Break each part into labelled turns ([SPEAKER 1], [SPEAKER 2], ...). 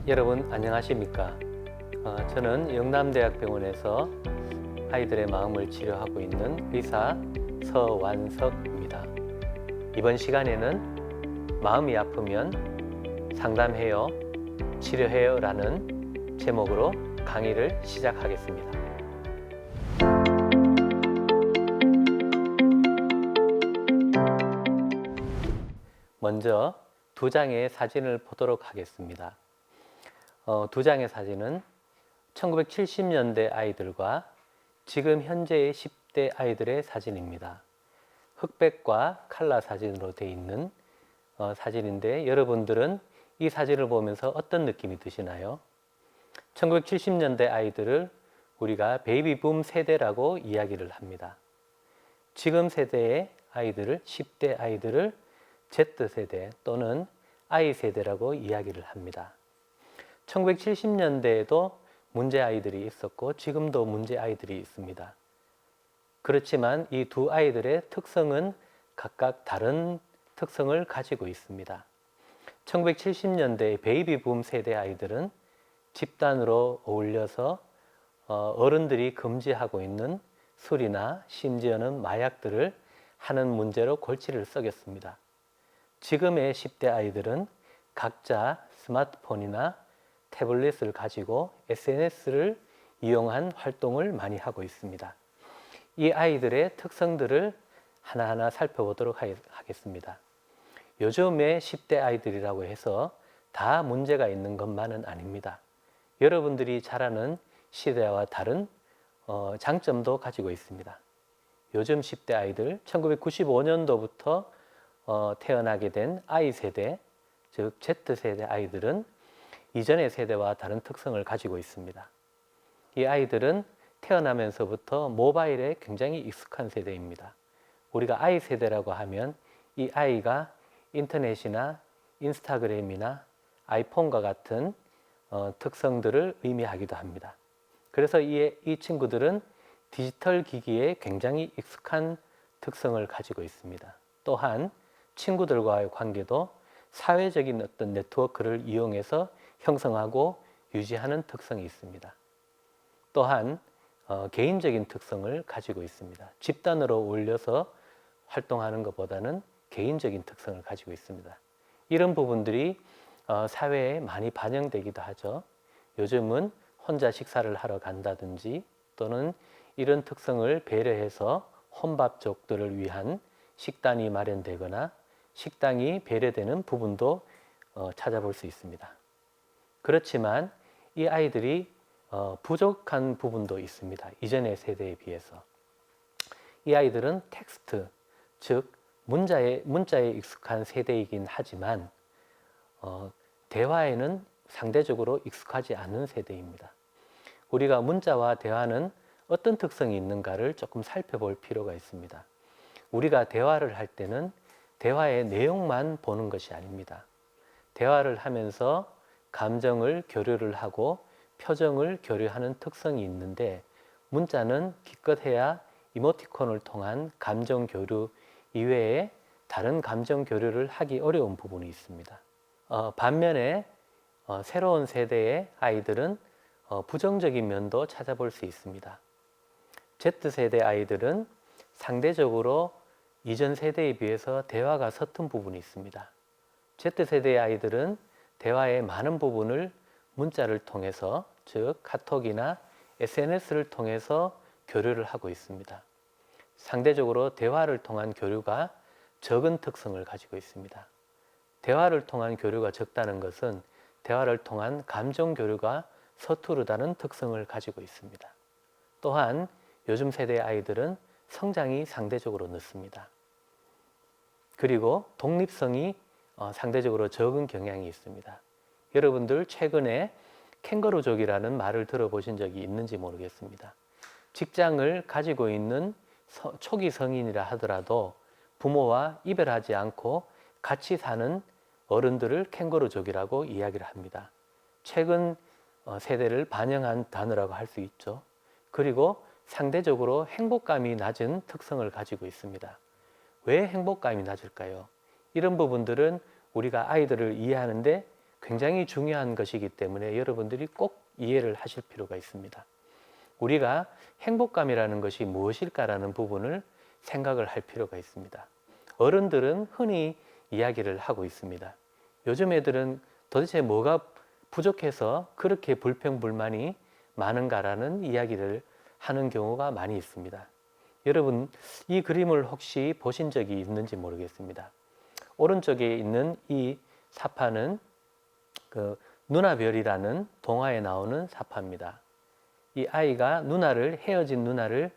[SPEAKER 1] 여러분 안녕하십니까? 저는 영남대학병원에서 아이들의 마음을 치료하고 있는 의사 서완석입니다. 이번 시간에는 마음이 아프면 상담해요, 치료해요 라는 제목으로 강의를 시작하겠습니다. 먼저 두 장의 사진을 보도록 하겠습니다. 두 장의 사진은 1970년대 아이들과 지금 현재의 10대 아이들의 사진입니다. 흑백과 칼라 사진으로 되어 있는 사진인데 여러분들은 이 사진을 보면서 어떤 느낌이 드시나요? 1970년대 아이들을 우리가 베이비붐 세대라고 이야기를 합니다. 지금 세대의 아이들을 10대 아이들을 Z세대 또는 I세대라고 이야기를 합니다. 1970년대에도 문제 아이들이 있었고 지금도 문제 아이들이 있습니다. 그렇지만 이 두 아이들의 특성은 각각 다른 특성을 가지고 있습니다. 1970년대 베이비붐 세대 아이들은 집단으로 어울려서 어른들이 금지하고 있는 술이나 심지어는 마약들을 하는 문제로 골치를 썩였습니다. 지금의 10대 아이들은 각자 스마트폰이나 태블릿을 가지고 SNS를 이용한 활동을 많이 하고 있습니다. 이 아이들의 특성들을 하나하나 살펴보도록 하겠습니다. 요즘의 10대 아이들이라고 해서 다 문제가 있는 것만은 아닙니다. 여러분들이 잘 아는 시대와 다른 장점도 가지고 있습니다. 요즘 10대 아이들, 1995년도부터 태어나게 된 I세대, 즉 Z세대 아이들은 이전의 세대와 다른 특성을 가지고 있습니다. 이 아이들은 태어나면서부터 모바일에 굉장히 익숙한 세대입니다. 우리가 I세대라고 하면 이 아이가 인터넷이나 인스타그램이나 아이폰과 같은 특성들을 의미하기도 합니다. 그래서 이 친구들은 디지털 기기에 굉장히 익숙한 특성을 가지고 있습니다. 또한 친구들과의 관계도 사회적인 어떤 네트워크를 이용해서 형성하고 유지하는 특성이 있습니다. 또한 개인적인 특성을 가지고 있습니다. 집단으로 어울려서 활동하는 것보다는 개인적인 특성을 가지고 있습니다. 이런 부분들이 사회에 많이 반영되기도 하죠. 요즘은 혼자 식사를 하러 간다든지 또는 이런 특성을 배려해서 혼밥족들을 위한 식단이 마련되거나 식당이 배려되는 부분도 찾아볼 수 있습니다. 그렇지만 이 아이들이 부족한 부분도 있습니다. 이전의 세대에 비해서. 이 아이들은 텍스트, 즉 문자에 익숙한 세대이긴 하지만 대화에는 상대적으로 익숙하지 않은 세대입니다. 우리가 문자와 대화는 어떤 특성이 있는가를 조금 살펴볼 필요가 있습니다. 우리가 대화를 할 때는 대화의 내용만 보는 것이 아닙니다. 대화를 하면서 감정을 교류를 하고 표정을 교류하는 특성이 있는데 문자는 기껏해야 이모티콘을 통한 감정 교류 이외에 다른 감정 교류를 하기 어려운 부분이 있습니다. 반면에 새로운 세대의 아이들은 부정적인 면도 찾아볼 수 있습니다. Z세대 아이들은 상대적으로 이전 세대에 비해서 대화가 서툰 부분이 있습니다. Z세대의 아이들은 대화의 많은 부분을 문자를 통해서, 즉 카톡이나 SNS를 통해서 교류를 하고 있습니다. 상대적으로 대화를 통한 교류가 적은 특성을 가지고 있습니다. 대화를 통한 교류가 적다는 것은 대화를 통한 감정 교류가 서투르다는 특성을 가지고 있습니다. 또한 요즘 세대의 아이들은 성장이 상대적으로 늦습니다. 그리고 독립성이 상대적으로 적은 경향이 있습니다. 여러분들 최근에 캥거루족이라는 말을 들어보신 적이 있는지 모르겠습니다. 직장을 가지고 있는 초기 성인이라 하더라도 부모와 이별하지 않고 같이 사는 어른들을 캥거루족이라고 이야기를 합니다. 최근 세대를 반영한 단어라고 할 수 있죠. 그리고 상대적으로 행복감이 낮은 특성을 가지고 있습니다. 왜 행복감이 낮을까요? 이런 부분들은 우리가 아이들을 이해하는데 굉장히 중요한 것이기 때문에 여러분들이 꼭 이해를 하실 필요가 있습니다. 우리가 행복감이라는 것이 무엇일까라는 부분을 생각을 할 필요가 있습니다. 어른들은 흔히 이야기를 하고 있습니다. 요즘 애들은 도대체 뭐가 부족해서 그렇게 불평불만이 많은가라는 이야기를 하는 경우가 많이 있습니다. 여러분, 이 그림을 혹시 보신 적이 있는지 모르겠습니다. 오른쪽에 있는 이 사파는 그 누나별이라는 동화에 나오는 사파입니다. 이 아이가 헤어진 누나를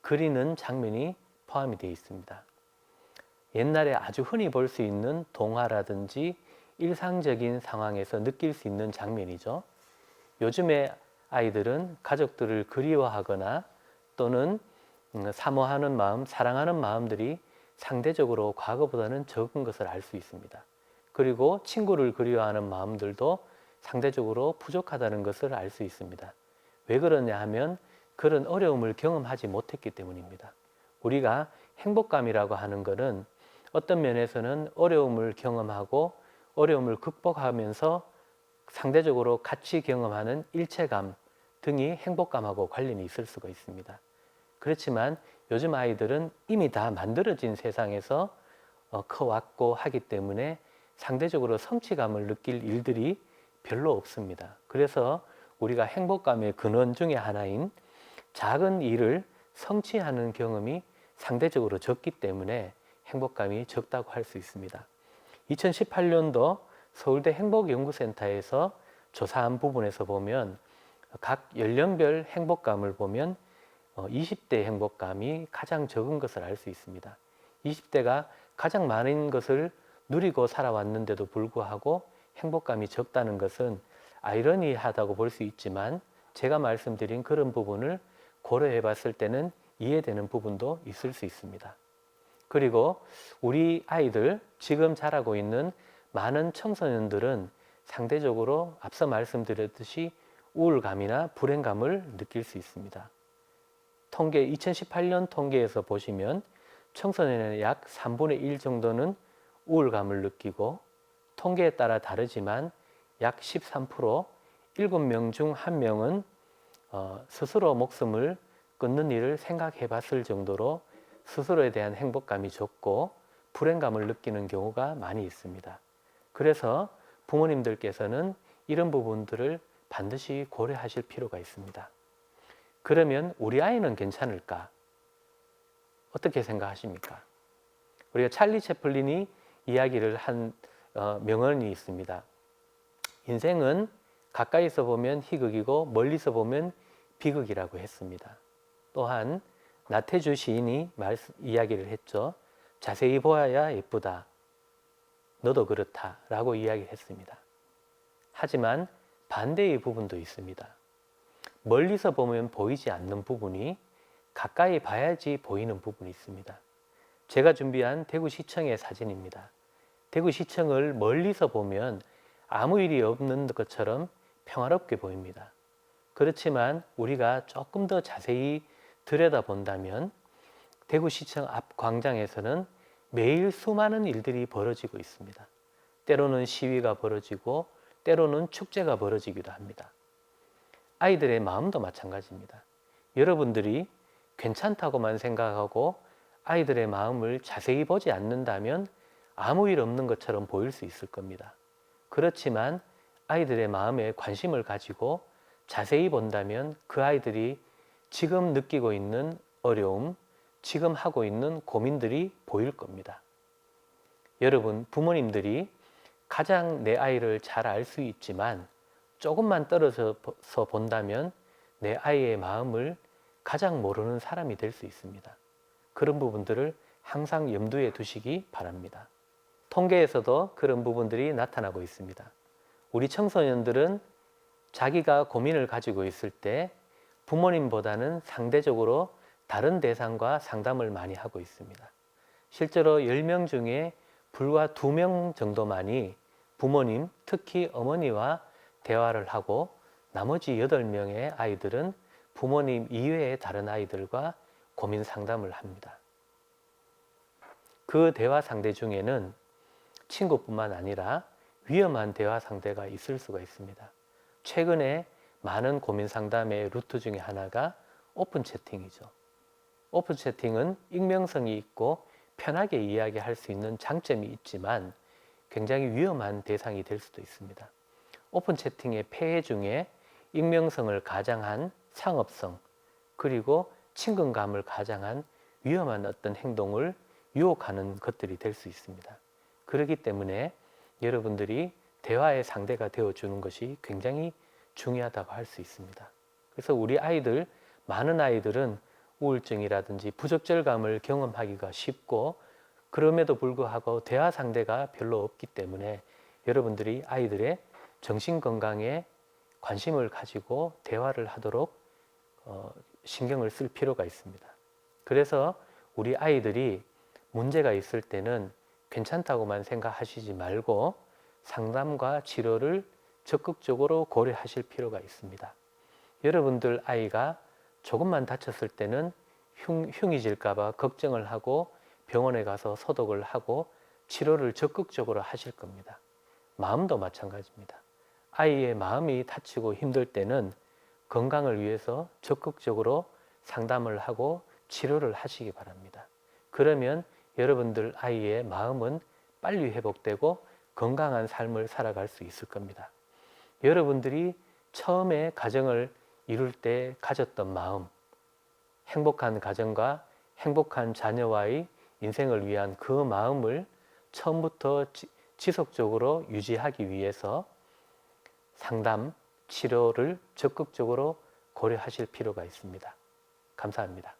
[SPEAKER 1] 그리는 장면이 포함이 되어 있습니다. 옛날에 아주 흔히 볼 수 있는 동화라든지 일상적인 상황에서 느낄 수 있는 장면이죠. 요즘의 아이들은 가족들을 그리워하거나 또는 사모하는 마음, 사랑하는 마음들이 상대적으로 과거보다는 적은 것을 알 수 있습니다. 그리고 친구를 그리워하는 마음들도 상대적으로 부족하다는 것을 알 수 있습니다. 왜 그러냐 하면 그런 어려움을 경험하지 못했기 때문입니다. 우리가 행복감이라고 하는 것은 어떤 면에서는 어려움을 경험하고 어려움을 극복하면서 상대적으로 같이 경험하는 일체감 등이 행복감하고 관련이 있을 수가 있습니다. 그렇지만 요즘 아이들은 이미 다 만들어진 세상에서 커왔고 하기 때문에 상대적으로 성취감을 느낄 일들이 별로 없습니다. 그래서 우리가 행복감의 근원 중에 하나인 작은 일을 성취하는 경험이 상대적으로 적기 때문에 행복감이 적다고 할 수 있습니다. 2018년도 서울대 행복연구센터에서 조사한 부분에서 보면 각 연령별 행복감을 보면 20대 행복감이 가장 적은 것을 알 수 있습니다. 20대가 가장 많은 것을 누리고 살아왔는데도 불구하고 행복감이 적다는 것은 아이러니하다고 볼 수 있지만 제가 말씀드린 그런 부분을 고려해 봤을 때는 이해되는 부분도 있을 수 있습니다. 그리고 우리 아이들, 지금 자라고 있는 많은 청소년들은 상대적으로 앞서 말씀드렸듯이 우울감이나 불행감을 느낄 수 있습니다. 2018년 통계에서 보시면 청소년의 약 3분의 1 정도는 우울감을 느끼고 통계에 따라 다르지만 약 13%, 7명 중 1명은 스스로 목숨을 끊는 일을 생각해 봤을 정도로 스스로에 대한 행복감이 적고 불행감을 느끼는 경우가 많이 있습니다. 그래서 부모님들께서는 이런 부분들을 반드시 고려하실 필요가 있습니다. 그러면 우리 아이는 괜찮을까? 어떻게 생각하십니까? 우리가 찰리 채플린이 이야기를 한 명언이 있습니다. 인생은 가까이서 보면 희극이고 멀리서 보면 비극이라고 했습니다. 또한 나태주 시인이 이야기를 했죠. 자세히 보아야 예쁘다. 너도 그렇다. 라고 이야기를 했습니다. 하지만 반대의 부분도 있습니다. 멀리서 보면 보이지 않는 부분이 가까이 봐야지 보이는 부분이 있습니다. 제가 준비한 대구시청의 사진입니다. 대구시청을 멀리서 보면 아무 일이 없는 것처럼 평화롭게 보입니다. 그렇지만 우리가 조금 더 자세히 들여다본다면 대구시청 앞 광장에서는 매일 수많은 일들이 벌어지고 있습니다. 때로는 시위가 벌어지고 때로는 축제가 벌어지기도 합니다. 아이들의 마음도 마찬가지입니다. 여러분들이 괜찮다고만 생각하고 아이들의 마음을 자세히 보지 않는다면 아무 일 없는 것처럼 보일 수 있을 겁니다. 그렇지만 아이들의 마음에 관심을 가지고 자세히 본다면 그 아이들이 지금 느끼고 있는 어려움, 지금 하고 있는 고민들이 보일 겁니다. 여러분, 부모님들이 가장 내 아이를 잘 알 수 있지만 조금만 떨어져서 본다면 내 아이의 마음을 가장 모르는 사람이 될 수 있습니다. 그런 부분들을 항상 염두에 두시기 바랍니다. 통계에서도 그런 부분들이 나타나고 있습니다. 우리 청소년들은 자기가 고민을 가지고 있을 때 부모님보다는 상대적으로 다른 대상과 상담을 많이 하고 있습니다. 실제로 10명 중에 불과 2명 정도만이 부모님, 특히 어머니와 대화를 하고 나머지 8명의 아이들은 부모님 이외의 다른 아이들과 고민 상담을 합니다. 그 대화 상대 중에는 친구뿐만 아니라 위험한 대화 상대가 있을 수가 있습니다. 최근에 많은 고민 상담의 루트 중에 하나가 오픈 채팅이죠. 오픈 채팅은 익명성이 있고 편하게 이야기할 수 있는 장점이 있지만 굉장히 위험한 대상이 될 수도 있습니다. 오픈 채팅의 폐해 중에 익명성을 가장한 상업성, 그리고 친근감을 가장한 위험한 어떤 행동을 유혹하는 것들이 될 수 있습니다. 그렇기 때문에 여러분들이 대화의 상대가 되어주는 것이 굉장히 중요하다고 할 수 있습니다. 그래서 우리 아이들, 많은 아이들은 우울증이라든지 부적절감을 경험하기가 쉽고 그럼에도 불구하고 대화 상대가 별로 없기 때문에 여러분들이 아이들의 정신건강에 관심을 가지고 대화를 하도록 신경을 쓸 필요가 있습니다. 그래서 우리 아이들이 문제가 있을 때는 괜찮다고만 생각하시지 말고 상담과 치료를 적극적으로 고려하실 필요가 있습니다. 여러분들 아이가 조금만 다쳤을 때는 흉이 질까봐 걱정을 하고 병원에 가서 소독을 하고 치료를 적극적으로 하실 겁니다. 마음도 마찬가지입니다. 아이의 마음이 다치고 힘들 때는 건강을 위해서 적극적으로 상담을 하고 치료를 하시기 바랍니다. 그러면 여러분들 아이의 마음은 빨리 회복되고 건강한 삶을 살아갈 수 있을 겁니다. 여러분들이 처음에 가정을 이룰 때 가졌던 마음, 행복한 가정과 행복한 자녀와의 인생을 위한 그 마음을 처음부터 지속적으로 유지하기 위해서 상담, 치료를 적극적으로 고려하실 필요가 있습니다. 감사합니다.